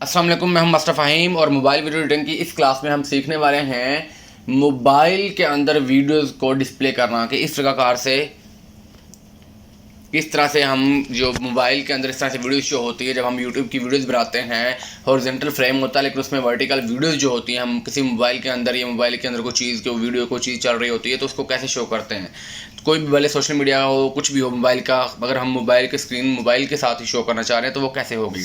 अस्सलाम वालेकुम, मैं हूं मास्टर फ़हीम और मोबाइल वीडियो एडिटिंग की इस क्लास में हम सीखने वाले हैं मोबाइल के अंदर वीडियोस को डिस्प्ले करना कि इस प्रकार से किस तरह से हम जो मोबाइल के अंदर इस तरह से वीडियो शो होती है। जब हम यूट्यूब की वीडियोस बनाते हैं हॉरिजॉन्टल फ्रेम होता है, लेकिन उसमें वर्टिकल वीडियोस जो होती हैं हम किसी मोबाइल के अंदर या मोबाइल के अंदर कोई चीज़ को वीडियो को चीज़ चल रही होती है तो उसको कैसे शो करते हैं। कोई भी भले सोशल मीडिया हो, कुछ भी हो मोबाइल का, अगर हम मोबाइल की स्क्रीन मोबाइल के साथ ही शो करना चाह रहे हैं तो वो कैसे होगी।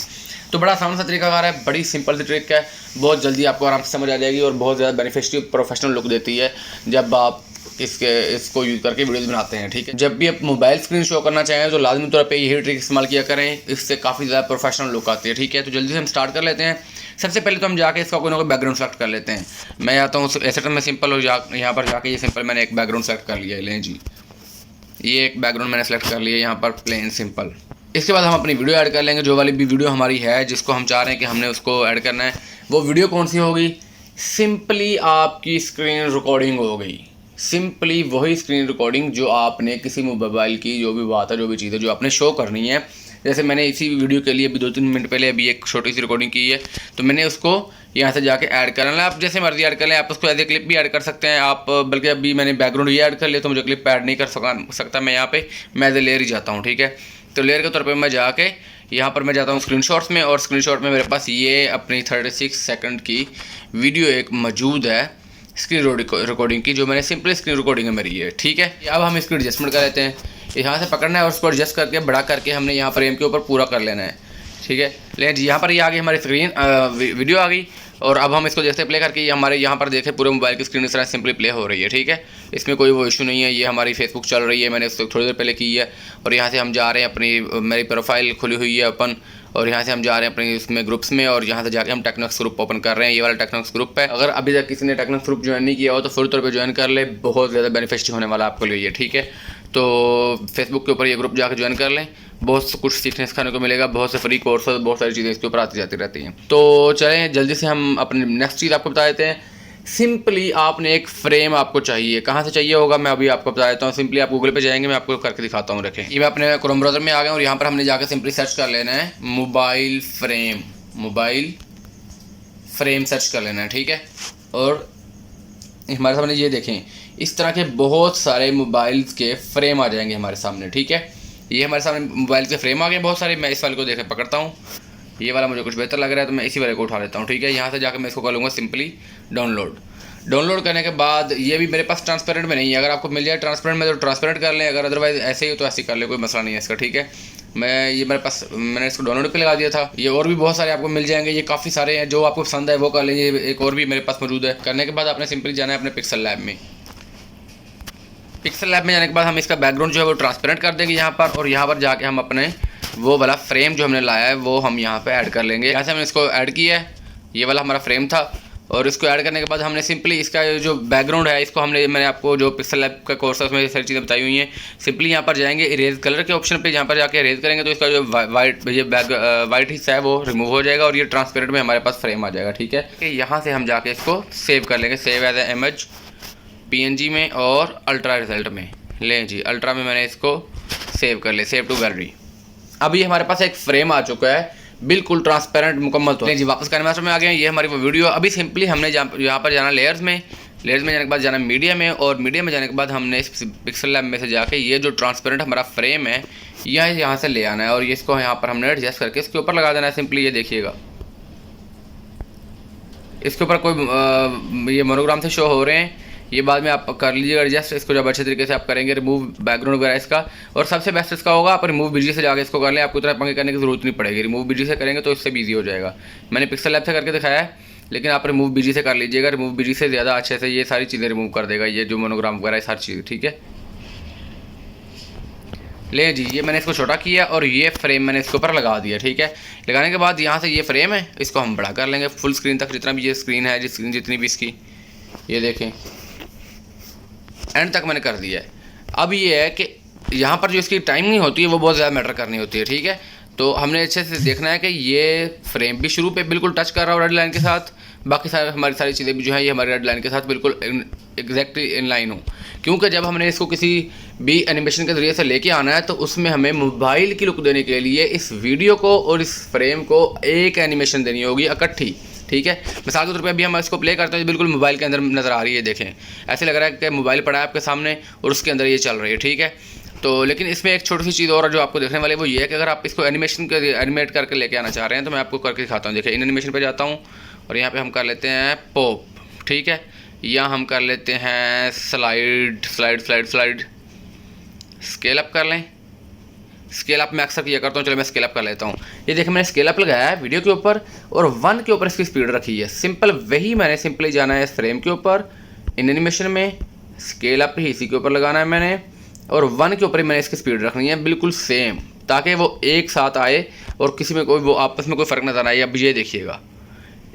तो बड़ा आसान सा तरीकाकार है, बड़ी सिंपल सी ट्रिक है, बहुत जल्दी आपको आराम से समझ आ जाएगी और बहुत ज़्यादा बेनिफिशियल प्रोफेशनल लुक देती है जब आप इसको यूज़ करके वीडियोस बनाते हैं। ठीक है, जब भी आप मोबाइल स्क्रीन शो करना चाहें तो लाजमी तौर पे यही ट्रिक इस्तेमाल किया करें, इससे काफ़ी ज़्यादा प्रोफेशनल लुक आती है। ठीक है, तो जल्दी से हम स्टार्ट कर लेते हैं। सबसे पहले तो हम जाके इसका कोई ना कोई बैकग्राउंड सेलेक्ट कर लेते हैं। मैं आता हूँ एसेट में सिंपल और यहाँ पर जाके ये सिंपल मैंने एक बैकग्राउंड सेलेक्ट कर लिया है। लें जी, ये एक बैकग्राउंड मैंने सेलेक्ट कर लिया यहाँ पर प्लेन सिंपल। इसके बाद हम अपनी वीडियो ऐड कर लेंगे, जो वाली भी वीडियो हमारी है जिसको हम चाह रहे हैं कि हमने उसको ऐड करना है। वो वीडियो कौन सी होगी? सिंपली आपकी स्क्रीन रिकॉर्डिंग हो गई, सिंपली वही स्क्रीन रिकॉर्डिंग जो आपने किसी मोबाइल की जो भी बात है, जो भी चीज़ है जो आपने शो करनी है। जैसे मैंने इसी वीडियो के लिए अभी 2-3 मिनट पहले अभी एक छोटी सी रिकॉर्डिंग की है, तो मैंने उसको यहाँ से जाके ऐड करना है। आप जैसे मर्जी ऐड कर लें, आप उसको एज ए क्लिप भी ऐड कर सकते हैं आप, बल्कि अभी मैंने बैकग्राउंड ये ऐड कर लिया तो मुझे क्लिप ऐड नहीं कर सकता मैं यहाँ पे, मैं एज ए लेयर ही जाता हूँ। ठीक है, तो लेयर के तौर पर मैं जाके यहाँ पर मैं जाता हूँ स्क्रीनशॉट्स में, और स्क्रीनशॉट में मेरे पास ये अपनी 36 सेकंड की वीडियो एक मौजूद है स्क्रीन रिकॉर्डिंग की, जो मैंने सिंपली स्क्रीन रिकॉर्डिंग है मेरी है। ठीक है, अब हम इसको एडजस्टमेंट कर लेते हैं। यहाँ से पकड़ना है और उसको एडजस्ट करके बड़ा करके हमने यहाँ फ्रेम के ऊपर पूरा कर लेना है। ठीक है, लेकिन जी यहाँ पर ये आ गई हमारी स्क्रीन वीडियो आ गई, और अब हम इसको जैसे प्ले करके ये हमारे यहाँ पर देखें पूरे मोबाइल की स्क्रीन इस तरह सिंपली प्ले हो रही है। ठीक है, इसमें कोई वो इशू नहीं है। ये हमारी फेसबुक चल रही है, मैंने उसको थोड़ी देर पहले की है, और यहाँ से हम जा रहे हैं अपनी मेरी प्रोफाइल खुली हुई है ओपन, और यहाँ से हम जा रहे हैं अपने इसमें ग्रुप्स में, और यहाँ से जाके हम टेक्नोक्स ग्रुप ओपन कर रहे हैं। ये वाला टेक्नोक्स ग्रुप है, अगर अभी तक किसी ने टेक्नोक्स ग्रुप ज्वाइन नहीं किया हो तो फुल तौर पे ज्वाइन कर ले, बहुत ज़्यादा बेनिफिशियल होने वाला आपके लिए। ठीक है, तो फेसबुक के ऊपर ये ग्रुप जाकर ज्वाइन कर लें, बहुत कुछ सीखने सिखाने को मिलेगा, बहुत से फ्री कोर्स, बहुत सारी चीज़ें इसके ऊपर आती जाती रहती हैं। तो चलें जल्दी से हम अपने नेक्स्ट चीज़ आपको बता देते हैं। सिंपली आपने एक फ्रेम आपको चाहिए, कहाँ से चाहिए होगा मैं अभी आपको बता देता हूँ। सिंपली आप गूगल पे जाएंगे, मैं आपको करके दिखाता हूँ। रखें, ये मैं अपने क्रोम ब्राउज़र में आ गया और यहाँ पर हमने जाकर सिंपली सर्च कर लेना है मोबाइल फ्रेम सर्च कर लेना है। ठीक है, और हमारे सामने ये देखें इस तरह के बहुत सारे मोबाइल्स के फ्रेम आ जाएंगे हमारे सामने। ठीक है, ये हमारे सामने मोबाइल के फ्रेम आ गए बहुत सारे। मैं इस वाले को देखे पकड़ता हूँ, ये वाला मुझे कुछ बेहतर लग रहा है तो मैं इसी वाले को उठा लेता हूँ। ठीक है, यहाँ से जाकर मैं इसको कर लूँगा सिंपली डाउनलोड करने के बाद ये भी मेरे पास ट्रांसपेरेंट में नहीं है। अगर आपको मिल जाए ट्रांसपेरेंट में तो ट्रांसपेरेंट कर लें, अगर अदरवाइज ऐसे ही तो ऐसे ही कर ले, कोई मसला नहीं है इसका। ठीक है, मैंने इसको डाउनलोड पे लगा दिया था। ये और भी बहुत सारे आपको मिल जाएंगे, ये काफ़ी सारे हैं, जो आपको पसंद है वो कर लीजिए। एक और भी मेरे पास मौजूद है। करने के बाद आपने सिंपली जाना है अपने पिक्सल लैब में। पिक्सल लैब में जाने के बाद हम इसका बैकग्राउंड जो है वो ट्रांसपेरेंट कर देंगे यहाँ पर, और यहाँ पर जाके हम अपने वो वाला फ्रेम जो हमने लाया है वो हम यहाँ पे ऐड कर लेंगे। यहाँ से हमने इसको ऐड किया है, ये वाला हमारा फ्रेम था, और इसको ऐड करने के बाद हमने सिंपली इसका जो बैकग्राउंड है इसको मैंने आपको जो पिक्सल लैब का कोर्स है उसमें सारी चीज़ें बताई हुई हैं। सिंपली यहाँ पर जाएंगे इरेज कलर के ऑप्शन पे, यहाँ पर जाके इरेज करेंगे तो इसका जो वाइट हिस्सा है वो रिमूव हो जाएगा और ये ट्रांसपेरेंट में हमारे पास फ्रेम आ जाएगा। ठीक है, यहाँ से हम जाके इसको सेव कर लेंगे, save as a image PNG में और अल्ट्रा रिजल्ट में। लें जी, अल्ट्रा में मैंने इसको सेव कर लिया, सेव टू गैलरी। अभी हमारे पास एक फ्रेम आ चुका है बिल्कुल ट्रांसपेरेंट मुकम्मल। तो जी वापस कैनवास में आ गए, ये हमारी वो वीडियो। अभी सिंपली हमने यहाँ पर जाना लेयर्स में जाने के बाद जाना मीडिया में, और मीडिया में जाने के बाद हमने इस पिक्सल लैब में से जाके ये जो ट्रांसपेरेंट हमारा फ्रेम है यहाँ से ले आना है, और इसको यहाँ पर हमने एडजस्ट करके इसके ऊपर लगा देना है। सिंपली ये देखिएगा इसके ऊपर कोई ये मोनोग्राम से शो हो रहे हैं, ये बाद में आप कर लीजिएगा एडजस्ट। इसको जब अच्छे तरीके से आप करेंगे रिमूव बैकग्राउंड वगैरह इसका, और सबसे बेस्ट इसका होगा आप रिमूव BG से जाके इसको कर लें, आपको इतना पंगे करने की ज़रूरत नहीं पड़ेगी। रिमूव BG से करेंगे तो इससे भी ईजी हो जाएगा। मैंने पिक्सल लैब से करके दिखाया है, लेकिन आप रिमूव BG से कर लीजिएगा। रिमूव BG से ज़्यादा अच्छे से ये सारी चीज़ें रिमूव कर देगा, ये जो मोनोग्राम वगैरह सारी चीज़ें। ठीक है, ले जी, ये मैंने इसको छोटा किया और ये फ्रेम मैंने इसके ऊपर लगा दिया। ठीक है, लगाने के बाद यहाँ से ये फ्रेम है इसको हम बड़ा कर लेंगे फुल स्क्रीन तक, जितना भी ये स्क्रीन है जितनी भी इसकी, ये देखें एंड तक मैंने कर दिया है। अब ये है कि यहाँ पर जो इसकी टाइमिंग होती है वो बहुत ज़्यादा मैटर करनी होती है। ठीक है, तो हमने अच्छे से देखना है कि ये फ्रेम भी शुरू पे बिल्कुल टच कर रहा हो रेड लाइन के साथ, बाकी हमारी सारी चीज़ें भी जो है ये हमारी रेड लाइन के साथ बिल्कुल एग्जैक्टली इन लाइन हो। क्योंकि जब हमने इसको किसी भी एनिमेशन के ज़रिए से लेके आना है तो उसमें हमें मोबाइल की लुक देने के लिए इस वीडियो को और इस फ्रेम को एक एनिमेशन देनी होगी इकट्ठी, ठीक है। मिसाल के तौर पे अभी हम इसको प्ले करते हैं, बिल्कुल मोबाइल के अंदर नज़र आ रही है, देखें ऐसे लग रहा है कि मोबाइल पड़ा है आपके सामने और उसके अंदर ये चल रही है, ठीक है। तो लेकिन इसमें एक छोटी सी चीज़ और जो आपको देखने वाली है वो ये है कि अगर आप इसको एनिमेट करके लेके आना चाह रहे हैं तो मैं आपको करके दिखाता हूँ। देखिए इन एनिमेशन पे जाता हूँ और यहाँ पे हम कर लेते हैं पॉप, ठीक है, या हम कर लेते हैं slide slide slide slide, scale up कर लें। स्केल अप मैं अक्सर किया करता हूँ, चलो मैं स्केल अप कर लेता हूँ। ये देखिए मैंने स्केल अप लगाया है वीडियो के ऊपर और 1 के ऊपर इसकी स्पीड रखी है। सिंपल वही मैंने सिंपली जाना है इस फ्रेम के ऊपर, इन एनिमेशन में स्केल अप ही इसी के ऊपर लगाना है मैंने, और 1 के ऊपर ही मैंने इसकी स्पीड रखनी है बिल्कुल सेम, ताकि वो एक साथ आए और किसी में कोई वो आपस में कोई फ़र्क नज़र आए। अब ये देखिएगा,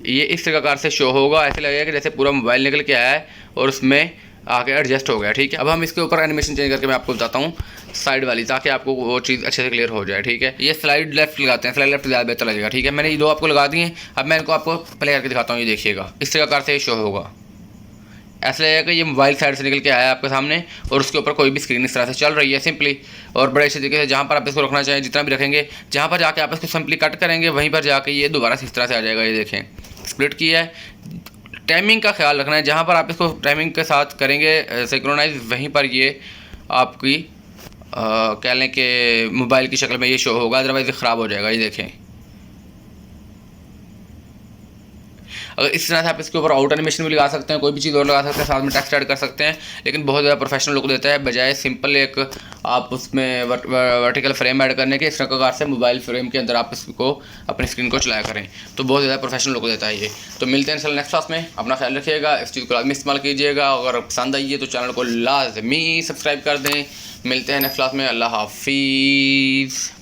ये इस प्रकार से शो होगा, ऐसे लगेगा कि जैसे पूरा मोबाइल निकल के आया है और उसमें आके एडजस्ट हो गया, ठीक है। अब हम इसके ऊपर एनिमेशन चेंज करके मैं आपको बताता हूँ साइड वाली, ताकि आपको वो चीज़ अच्छे से क्लियर हो जाए, ठीक है। ये स्लाइड लेफ्ट लगाते हैं, स्लाइड लेफ्ट ज़्यादा बेहतर लगेगा, ठीक है। मैंने ये 2 आपको लगा दिए। अब मैं इनको आपको प्ले करके दिखाता हूँ, ये देखिएगा इस प्रकार से शो होगा। ऐसा लगेगा कि ये मोबाइल साइड से निकल के आया है आपके सामने और उसके ऊपर कोई भी स्क्रीन इस तरह से चल रही है सिंपली, और बड़े अच्छे तरीके से जहाँ पर आप इसको रखना चाहें जितना भी रखेंगे, जहाँ पर जाके आप इसको सिंपली कट करेंगे वहीं पर जाके ये दोबारा से इस तरह से आ जाएगा। ये देखें स्प्लिट किया है। टाइमिंग का ख्याल रखना है, जहाँ पर आप इसको टाइमिंग के साथ करेंगे सिंक्रोनाइज, वहीं पर ये आपकी कह लें कि मोबाइल की शक्ल में ये शो होगा, अदरवाइज ख़राब हो जाएगा। ये देखें अगर इस तरह से आप इसके ऊपर आउट एनिमेशन भी लगा सकते हैं, कोई भी चीज़ और लगा सकते हैं, साथ में टेक्स्ट ऐड कर सकते हैं, लेकिन बहुत ज़्यादा प्रोफेशनल लुक देता है बजाय सिंपल एक आप उसमें वर्टिकल फ्रेम ऐड करने के। इस प्रकार से मोबाइल फ्रेम के अंदर आप इसको अपनी स्क्रीन को चलाया करें तो बहुत ज़्यादा प्रोफेशनल लुक देता है ये। तो मिलते हैं इंशाल्लाह नेक्स्ट क्लास में। अपना ख्याल रखिएगा, इस चीज़ को लाजमी इस्तेमाल कीजिएगा। अगर पसंद आई है तो चैनल को लाजमी सब्सक्राइब कर दें। मिलते हैं नेक्स्ट क्लास में। अल्लाह हाफिज़।